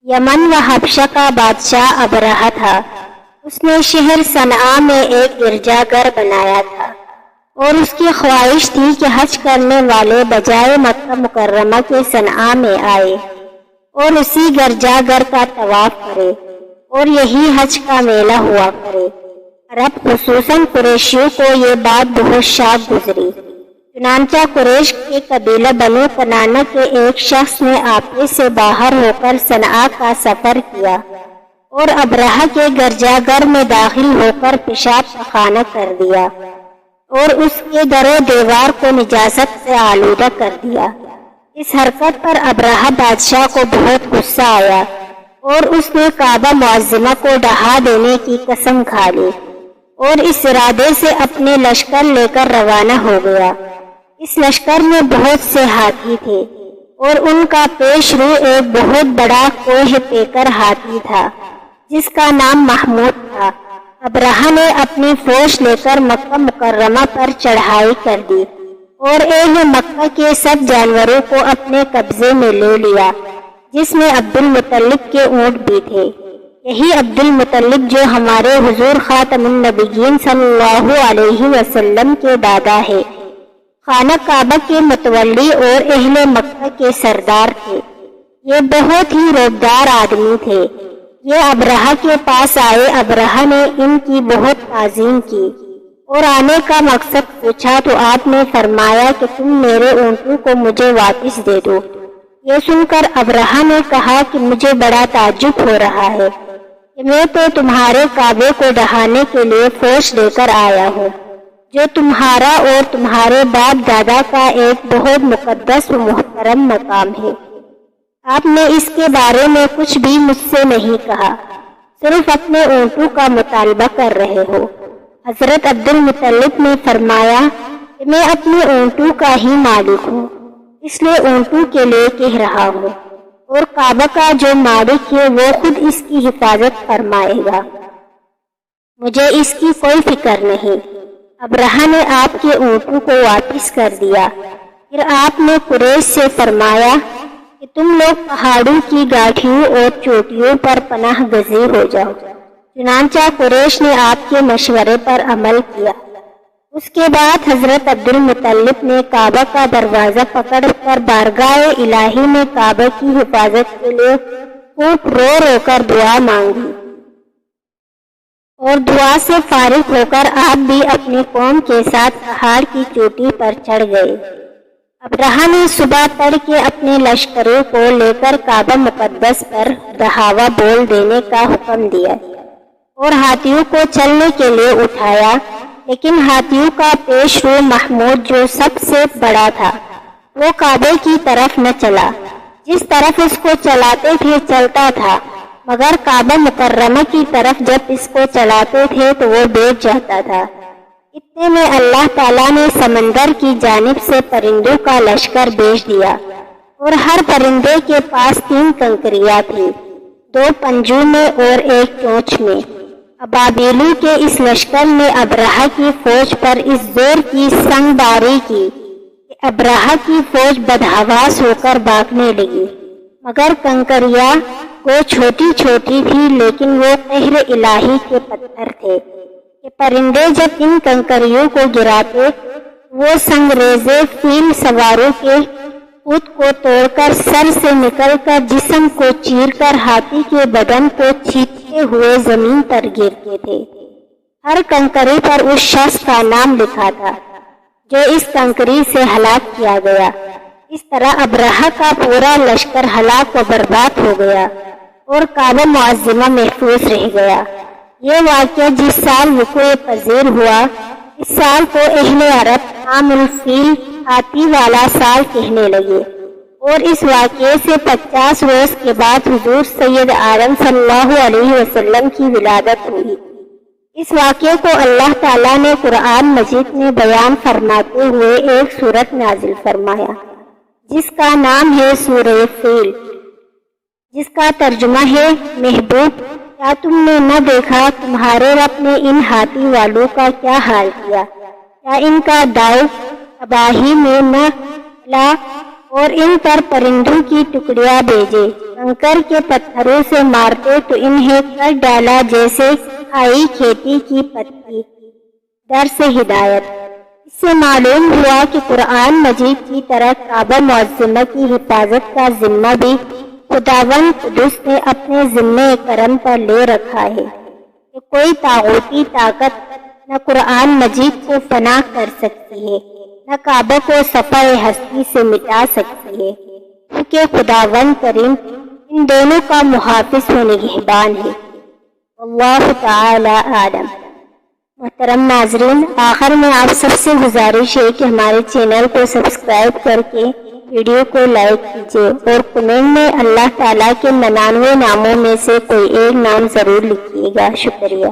یمن و حبشہ کا بادشاہ ابرہہ تھا۔ اس نے شہر صنعاء میں ایک گرجا گھر بنایا تھا اور اس کی خواہش تھی کہ حج کرنے والے بجائے مکہ مکرمہ کے صنعاء میں آئے اور اسی گرجا گھر کا طواف کرے اور یہی حج کا میلہ ہوا کرے۔ عرب خصوصاً قریشیوں کو یہ بات بہت شاق گزری، چنانچہ قریش کے قبیلہ بنو کنانہ کے ایک شخص نے آپے سے باہر ہو کر صنعاء کا سفر کیا اور ابرہہ کے گرجا گھر میں داخل ہو کر پیشاب پخانہ کر دیا اور اس کے در و دیوار کو نجاست سے آلودہ کر دیا۔ اس حرکت پر ابرہہ بادشاہ کو بہت غصہ آیا اور اس نے کعبہ معظمہ کو ڈھا دینے کی قسم کھا لی اور اس ارادے سے اپنے لشکر لے کر روانہ ہو گیا۔ اس لشکر میں بہت سے ہاتھی تھے اور ان کا پیش رو ایک بہت بڑا کوہ پیکر ہاتھی تھا جس کا نام محمود تھا۔ ابرہہ نے اپنی فوج لے کر مکہ مکرمہ پر چڑھائی کر دی اور اہل مکہ کے سب جانوروں کو اپنے قبضے میں لے لیا، جس میں عبد المطلب کے اونٹ بھی تھے۔ یہی عبد المطلب جو ہمارے حضور خاتم النبیین صلی اللہ علیہ وسلم کے دادا ہے، خانہ کعبہ کے متولی اور اہل مکہ کے سردار تھے۔ یہ بہت ہی روبدار آدمی تھے۔ یہ ابرہہ کے پاس آئے۔ ابرہہ نے ان کی بہت تعظیم کی اور آنے کا مقصد پوچھا تو آپ نے فرمایا کہ تم میرے اونٹوں کو مجھے واپس دے دو۔ یہ سن کر ابرہہ نے کہا کہ مجھے بڑا تعجب ہو رہا ہے کہ میں تو تمہارے کعبے کو ڈھانے کے لیے فوج لے کر آیا ہوں، جو تمہارا اور تمہارے باپ دادا کا ایک بہت مقدس و محترم مقام ہے۔ آپ نے اس کے بارے میں کچھ بھی مجھ سے نہیں کہا، صرف اپنے اونٹوں کا مطالبہ کر رہے ہو۔ حضرت عبد المطلب نے فرمایا کہ میں اپنے اونٹوں کا ہی مالک ہوں، اس لیے اونٹوں کے لیے کہہ رہا ہوں، اور کعبہ کا جو مالک ہے وہ خود اس کی حفاظت فرمائے گا، مجھے اس کی کوئی فکر نہیں۔ ابرہہ نے آپ کے اونٹوں کو واپس کر دیا۔ پھر آپ نے قریش سے فرمایا کہ تم لوگ پہاڑوں کی گاٹھیوں اور چوٹیوں پر پناہ گزیر ہو جاؤ۔ چنانچہ قریش نے آپ کے مشورے پر عمل کیا۔ اس کے بعد حضرت عبد المطلب نے کعبہ کا دروازہ پکڑ کر بارگاہ الہی میں کعبہ کی حفاظت کے لیے خوب رو رو کر دعا مانگی، اور دعا سے فارغ ہو کر آپ بھی اپنی قوم کے ساتھ پہاڑ کی چوٹی پر چڑھ گئے۔ ابرہہ نے صبح تڑکے اپنے لشکروں کو لے کر کعبہ مقدس پر دہاوا بول دینے کا حکم دیا اور ہاتھیوں کو چلنے کے لیے اٹھایا، لیکن ہاتھیوں کا پیش رو محمود جو سب سے بڑا تھا وہ کعبے کی طرف نہ چلا، جس طرف اس کو چلاتے تھے چلتا تھا، مگر کعبہ مکرمہ کی طرف جب اس کو چلاتے تھے تو وہ بیٹھ جاتا تھا۔ اتنے میں اللہ تعالیٰ نے سمندر کی جانب سے پرندوں کا لشکر بھیج دیا اور ہر پرندے کے پاس 3 کنکریاں تھیں، 2 پنجوں میں اور 1 چونچ میں۔ ابابیلوں کے اس لشکر نے ابرہہ کی فوج پر اس زور کی سنگ باری کی کہ ابرہہ کی فوج بدحواس ہو کر بھاگنے لگی، مگر کنکریاں وہ چھوٹی چھوٹی تھی، لیکن وہ قہر الہی کے پتھر تھے کہ پرندے جب ان کنکریوں کو گراتے وہ سنگریزے فیل سواروں کے خود کو توڑ کر سر سے نکل کر جسم کو چیر کر ہاتھی کے بدن کو چھینتے ہوئے زمین پر گرتے تھے۔ ہر کنکری پر اس شخص کا نام لکھا تھا جو اس کنکری سے ہلاک کیا گیا۔ اس طرح ابرہہ کا پورا لشکر ہلاک و برباد ہو گیا اور کعبہ معظمہ محفوظ رہ گیا۔ یہ واقعہ جس سال وقوع پذیر ہوا، اس سال کو اہل عرب عام الفیل ہاتھی والا سال کہنے لگے، اور اس واقعے سے 50 روز کے بعد حضور سید عالم صلی اللہ علیہ وسلم کی ولادت ہوئی۔ اس واقعے کو اللہ تعالیٰ نے قرآن مجید میں بیان فرماتے ہوئے ایک سورت نازل فرمایا جس کا نام ہے سورہ فیل، جس کا ترجمہ ہے محبوب کیا تم نے نہ دیکھا تمہارے رب نے ان ہاتھی والوں کا کیا حال کیا، کیا ان کا داؤ تباہی میں نہ لا اور ان پر پرندوں کی ٹکڑیاں بھیجے، کنکر کے پتھروں سے مارتے تو انہیں کر ڈالا جیسے کھائی کھیتی کی پتی۔ درس ہدایت۔ اس سے معلوم ہوا کہ قرآن مجید کی طرح کعبہ معظمہ کی حفاظت کا ذمہ بھی خداوند قدس نے اپنے ذمہ کرم پر لے رکھا ہے کہ کوئی طاغوتی طاقت نہ قرآن مجید کو فنا کر سکتی ہے، نہ کعبہ کو صفحہ ہستی سے مٹا سکتی ہے، کیونکہ خداوند کریم ان دونوں کا محافظ و نگہبان ہے۔ اللہ تعالی عالم۔ محترم ناظرین، آخر میں آپ سب سے گزارش ہے کہ ہمارے چینل کو سبسکرائب کر کے ویڈیو کو لائک کیجیے اور کمنٹ میں اللہ تعالیٰ کے 99 ناموں میں سے کوئی ایک نام ضرور لکھیے گا۔ شکریہ۔